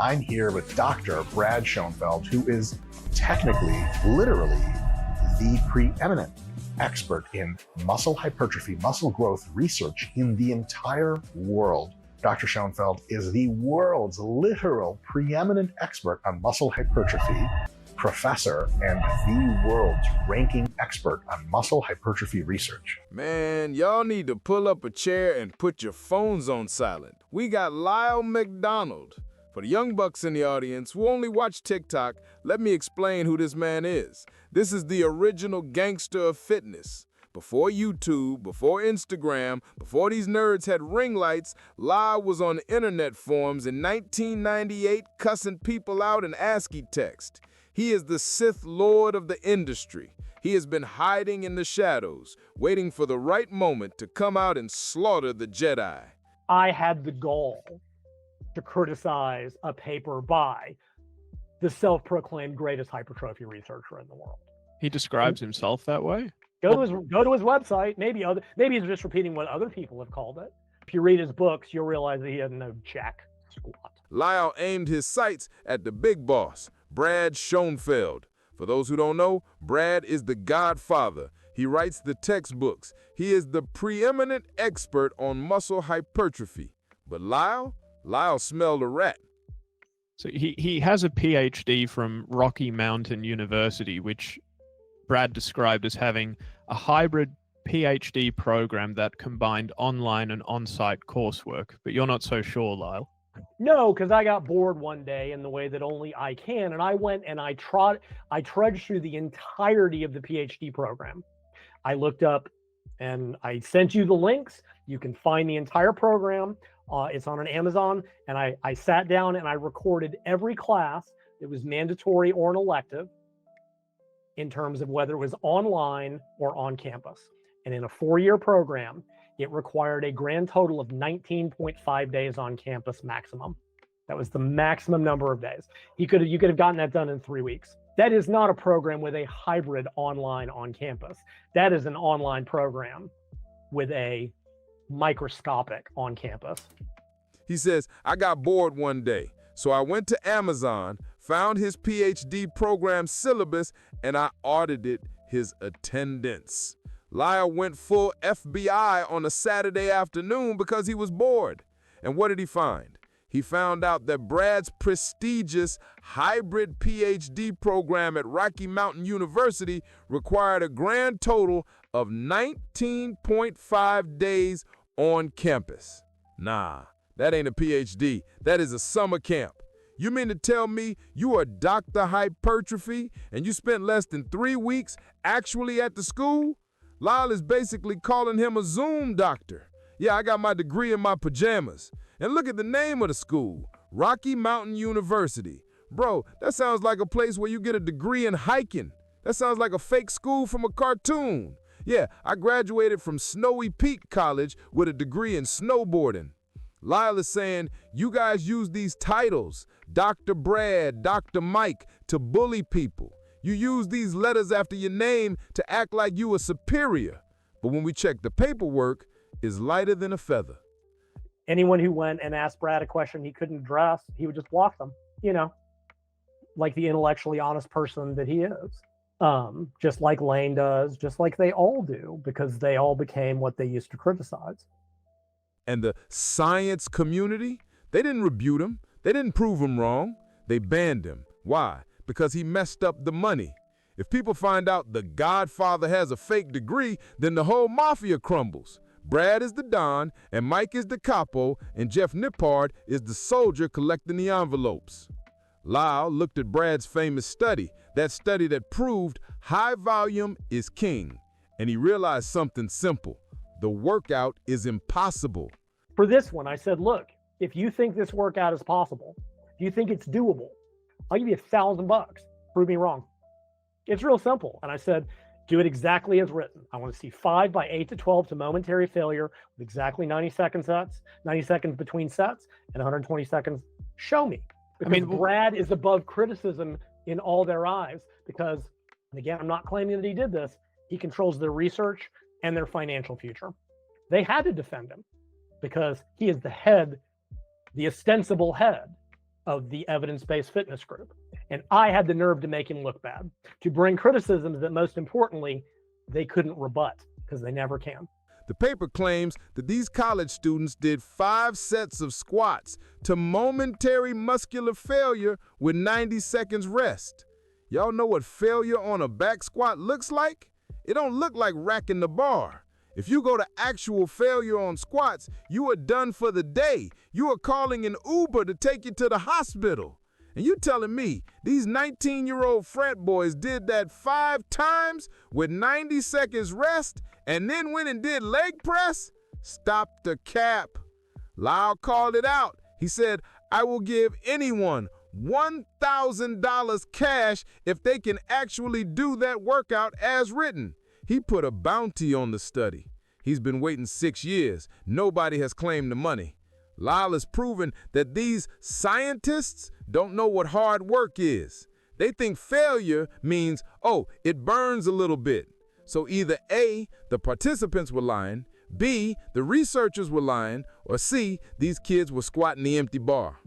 I'm here with Dr. Brad Schoenfeld, who is technically, literally, the preeminent expert in muscle hypertrophy, muscle growth research in the entire world. Dr. Schoenfeld is the world's literal preeminent expert on muscle hypertrophy, professor, and the world's ranking expert on muscle hypertrophy research. Man, y'all need to pull up a chair and put your phones on silent. We got Lyle McDonald. For the young bucks in the audience who only watch TikTok, let me explain who this man is. This is the original gangster of fitness. Before YouTube, before Instagram, before these nerds had ring lights, Lyle was on the internet forums in 1998 cussing people out in ASCII text. He is the Sith Lord of the industry. He has been hiding in the shadows, waiting for the right moment to come out and slaughter the Jedi. I had the gall to criticize a paper by the self-proclaimed greatest hypertrophy researcher in the world. He describes himself that way? Go to his website. Maybe he's just repeating what other people have called it. If you read his books, you'll realize that he has no jack squat. Lyle aimed his sights at the big boss, Brad Schoenfeld. For those who don't know, Brad is the godfather. He writes the textbooks. He is the preeminent expert on muscle hypertrophy. But Lyle smelled a rat. So he has a PhD from Rocky Mountain University, which Brad described as having a hybrid PhD program that combined online and on-site coursework. But you're not so sure, Lyle. No, because I got bored one day in the way that only I can, and I went and I trudged through the entirety of the PhD program. I looked up and I sent you the links. You can find the entire program. It's on an Amazon, and I sat down and I recorded every class that was mandatory or an elective in terms of whether it was online or on campus. And in a 4-year program, it required a grand total of 19.5 days on campus maximum. That was the maximum number of days. You could have gotten that done in 3 weeks. That is not a program with a hybrid online on campus. That is an online program with a microscopic on campus. He says, I got bored one day, so I went to Amazon, found his PhD program syllabus, and I audited his attendance. Lyle went full FBI on a Saturday afternoon because he was bored. And what did he find? He found out that Brad's prestigious hybrid PhD program at Rocky Mountain University required a grand total of 19.5 days on campus. Nah, that ain't a PhD. That is a summer camp. You mean to tell me you are Dr. Hypertrophy and you spent less than 3 weeks actually at the school? Lyle is basically calling him a Zoom doctor. Yeah, I got my degree in my pajamas. And look at the name of the school, Rocky Mountain University. Bro, that sounds like a place where you get a degree in hiking. That sounds like a fake school from a cartoon. Yeah, I graduated from Snowy Peak College with a degree in snowboarding. Lyle is saying you guys use these titles, Dr. Brad, Dr. Mike, to bully people. You use these letters after your name to act like you are superior. But when we check the paperwork, it's lighter than a feather. Anyone who went and asked Brad a question he couldn't address, he would just block them, like the intellectually honest person that he is. Just like Lane does, just like they all do, because they all became what they used to criticize. And the science community, they didn't rebuke him. They didn't prove him wrong. They banned him. Why? Because he messed up the money. If people find out the Godfather has a fake degree, then the whole mafia crumbles. Brad is the Don, and Mike is the capo, and Jeff Nippard is the soldier collecting the envelopes. Lyle looked at Brad's famous study, that study that proved high volume is king, and he realized something simple. The workout is impossible. For this one, I said, look, if you think this workout is possible, if you think it's doable, I'll give you $1,000. Prove me wrong. It's real simple. And I said, do it exactly as written. I want to see 5 by 8 to 12 to momentary failure with exactly 90 seconds between sets, and 120 seconds. Show me. Because Brad is above criticism in all their eyes because, and again, I'm not claiming that he did this, he controls their research and their financial future. They had to defend him because he is the head, the ostensible head of the evidence-based fitness group. And I had the nerve to make him look bad, to bring criticisms that most importantly, they couldn't rebut because they never can. The paper claims that these college students did 5 sets of squats to momentary muscular failure with 90 seconds rest. Y'all know what failure on a back squat looks like? It don't look like racking the bar. If you go to actual failure on squats, you are done for the day. You are calling an Uber to take you to the hospital. And you telling me these 19-year-old frat boys did that 5 times with 90 seconds rest and then went and did leg press? Stop the cap. Lyle called it out. He said, I will give anyone $1,000 cash if they can actually do that workout as written. He put a bounty on the study. He's been waiting 6 years. Nobody has claimed the money. Lyle has proven that these scientists don't know what hard work is. They think failure means, oh, it burns a little bit. So either A, the participants were lying, B, the researchers were lying, or C, these kids were squatting the empty bar.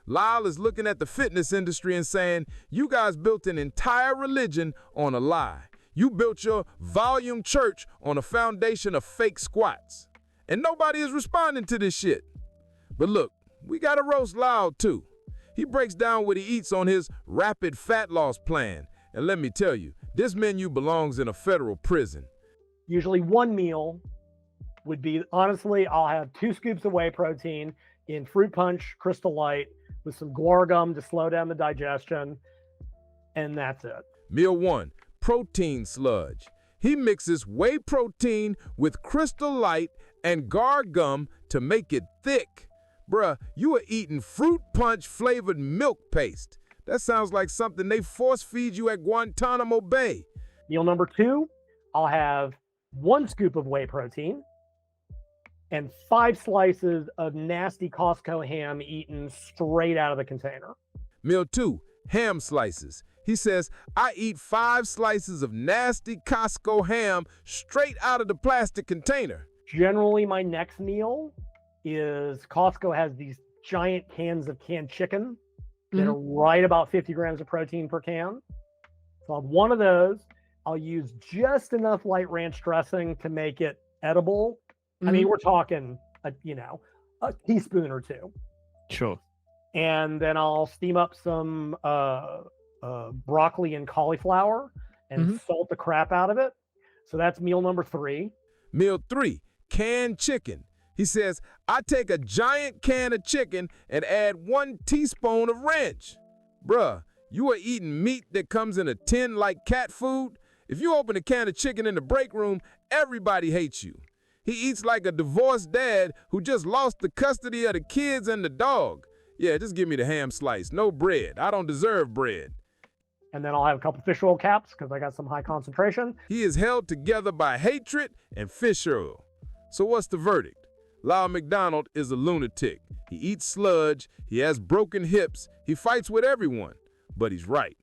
Lyle is looking at the fitness industry and saying, you guys built an entire religion on a lie. You built your volume church on a foundation of fake squats. And nobody is responding to this shit. But look, we gotta roast Lyle too. He breaks down what he eats on his rapid fat loss plan. And let me tell you, this menu belongs in a federal prison. Usually one meal would be, honestly, I'll have 2 scoops of whey protein in Fruit Punch Crystal Light with some guar gum to slow down the digestion, and that's it. Meal 1, protein sludge. He mixes whey protein with Crystal Light and guar gum to make it thick. Bruh, you are eating Fruit Punch flavored milk paste. That sounds like something they force feed you at Guantanamo Bay. Meal number 2, I'll have 1 scoop of whey protein and 5 slices of nasty Costco ham eaten straight out of the container. Meal 2, ham slices. He says, I eat 5 slices of nasty Costco ham straight out of the plastic container. Generally, my next meal is Costco has these giant cans of canned chicken that are right about 50 grams of protein per can. So I'll have 1 of those. I'll use just enough light ranch dressing to make it edible. I mean, we're talking, a teaspoon or 2. Sure. And then I'll steam up some broccoli and cauliflower and salt the crap out of it. So that's meal number 3. Meal 3, canned chicken. He says, I take a giant can of chicken and add 1 teaspoon of ranch. Bruh, you are eating meat that comes in a tin like cat food? If you open a can of chicken in the break room, everybody hates you. He eats like a divorced dad who just lost the custody of the kids and the dog. Yeah, just give me the ham slice, no bread. I don't deserve bread. And then I'll have a couple fish oil caps because I got some high concentration. He is held together by hatred and fish oil. So what's the verdict? Lyle McDonald is a lunatic. He eats sludge, he has broken hips, he fights with everyone. But he's right.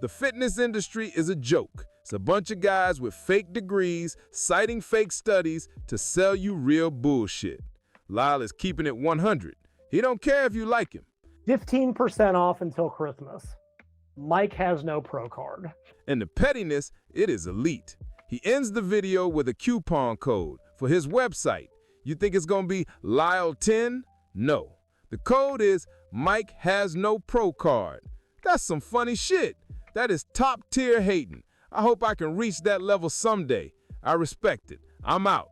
The fitness industry is a joke. It's a bunch of guys with fake degrees, citing fake studies to sell you real bullshit. Lyle is keeping it 100. He don't care if you like him. 15% off until Christmas. Mike has no pro card. And the pettiness, it is elite. He ends the video with a coupon code for his website. You think it's gonna be Lyle10? No. The code is Mike has no pro card. That's some funny shit. That is top tier hating. I hope I can reach that level someday. I respect it. I'm out.